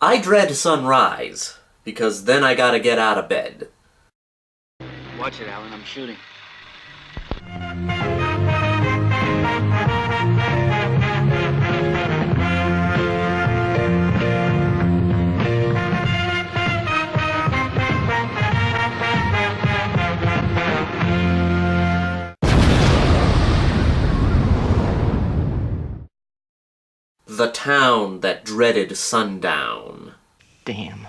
I dread sunrise, because then I gotta get out of bed. Watch it, Alan, I'm shooting. The Town That Dreaded Sundown. Damn.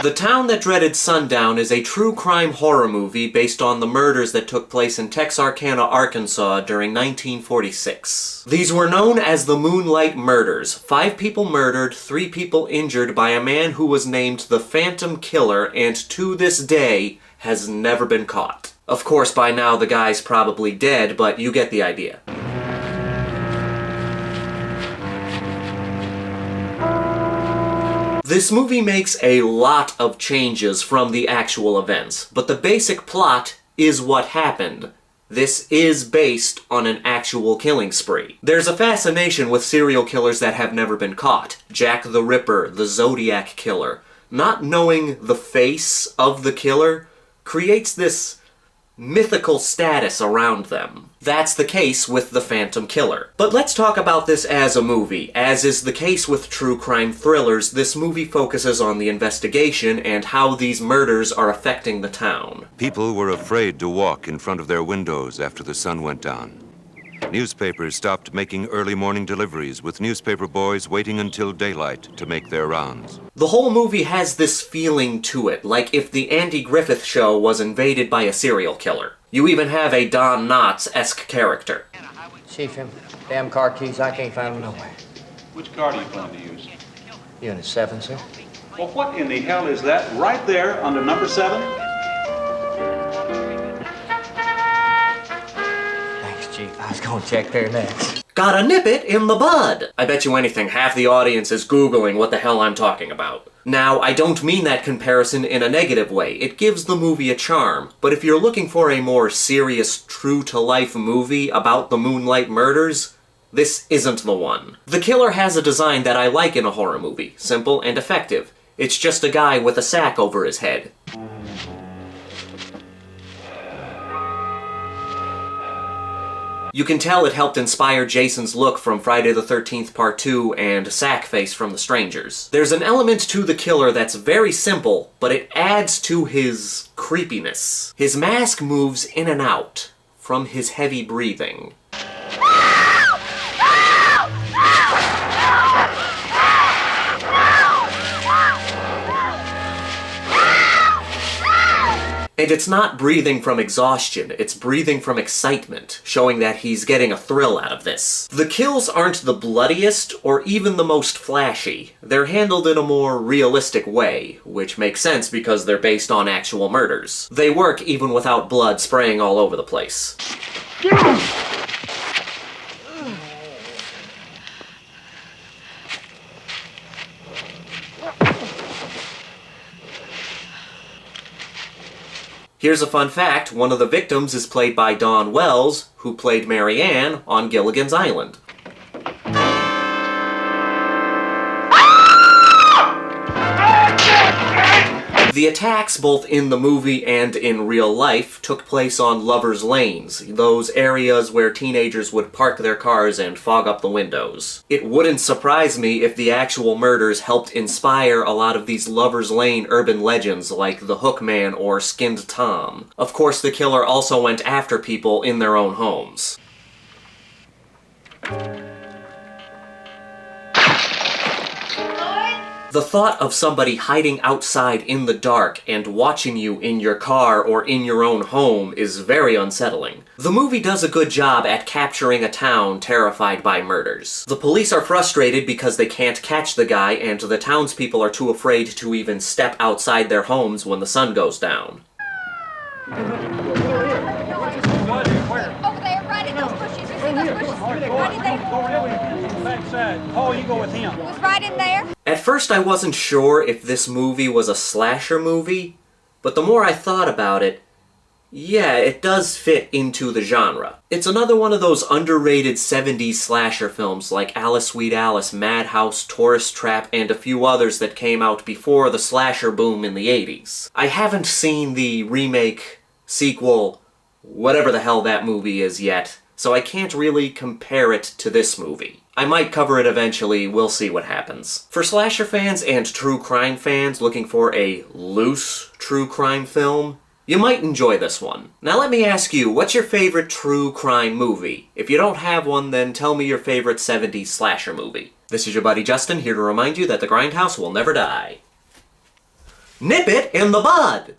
The Town That Dreaded Sundown is a true crime horror movie based on the murders that took place in Texararkana, Arkansas during 1946. These were known as the Moonlight murders. 5 people murdered, 3 people injured by a man who was named the Phantom Killer and to this day has never been caught. Of course, by now the guy's probably dead, but you get the idea. This movie makes a lot of changes from the actual events, but the basic plot is what happened. This is based on an actual killing spree. There's a fascination with serial killers that have never been caught. Jack the Ripper, the Zodiac Killer. Not knowing the face of the killer creates this mythical status around them. That's the case with the Phantom Killer. But let's talk about this as a movie. As is the case with true crime thrillers, this movie focuses on the investigation and how these murders are affecting the town. People were afraid to walk in front of their windows after the sun went down. Newspapers stopped making early morning deliveries, with newspaper boys waiting until daylight to make their rounds. The whole movie has this feeling to it, like if the Andy Griffith Show was invaded by a serial killer. You even have a Don Knotts-esque character. Chief, them damn car keys, I can't find them nowhere. Which car do you plan to use? Unit 7, sir. Well, what in the hell is that right there under number 7? Thanks, Chief. I was gonna check there next. Gotta nip it in the bud! I bet you anything, half the audience is Googling what the hell I'm talking about. Now, I don't mean that comparison in a negative way. It gives the movie a charm. But if you're looking for a more serious, true-to-life movie about the Moonlight murders, this isn't the one. The killer has a design that I like in a horror movie. Simple and effective. It's just a guy with a sack over his head. You can tell it helped inspire Jason's look from Friday the 13th Part 2 and Sackface from The Strangers. There's an element to the killer that's very simple, but it adds to his creepiness. His mask moves in and out from his heavy breathing. And it's not breathing from exhaustion, it's breathing from excitement, showing that he's getting a thrill out of this. The kills aren't the bloodiest or even the most flashy. They're handled in a more realistic way, which makes sense because they're based on actual murders. They work even without blood spraying all over the place. Here's a fun fact, one of the victims is played by Dawn Wells, who played Mary Ann on Gilligan's Island. The attacks, both in the movie and in real life, took place on lovers' lanes, those areas where teenagers would park their cars and fog up the windows. It wouldn't surprise me if the actual murders helped inspire a lot of these lovers' lane urban legends like the Hook Man or Skinned Tom. Of course, the killer also went after people in their own homes. The thought of somebody hiding outside in the dark and watching you in your car or in your own home is very unsettling. The movie does a good job at capturing a town terrified by murders. The police are frustrated because they can't catch the guy, and the townspeople are too afraid to even step outside their homes when the sun goes down. Over there, right in those bushes. You see those bushes? Right in there. Backside. Paul, you go with him. It was right in there. At first I wasn't sure if this movie was a slasher movie, but the more I thought about it, yeah, it does fit into the genre. It's another one of those underrated 70s slasher films like Alice Sweet Alice, Madhouse, Tourist Trap, and a few others that came out before the slasher boom in the 80s. I haven't seen the remake, sequel, whatever the hell that movie is yet, so I can't really compare it to this movie. I might cover it eventually, we'll see what happens. For slasher fans and true crime fans looking for a loose true crime film, you might enjoy this one. Now let me ask you, what's your favorite true crime movie? If you don't have one, then tell me your favorite 70s slasher movie. This is your buddy Justin, here to remind you that the Grindhouse will never die. Nip it in the bud!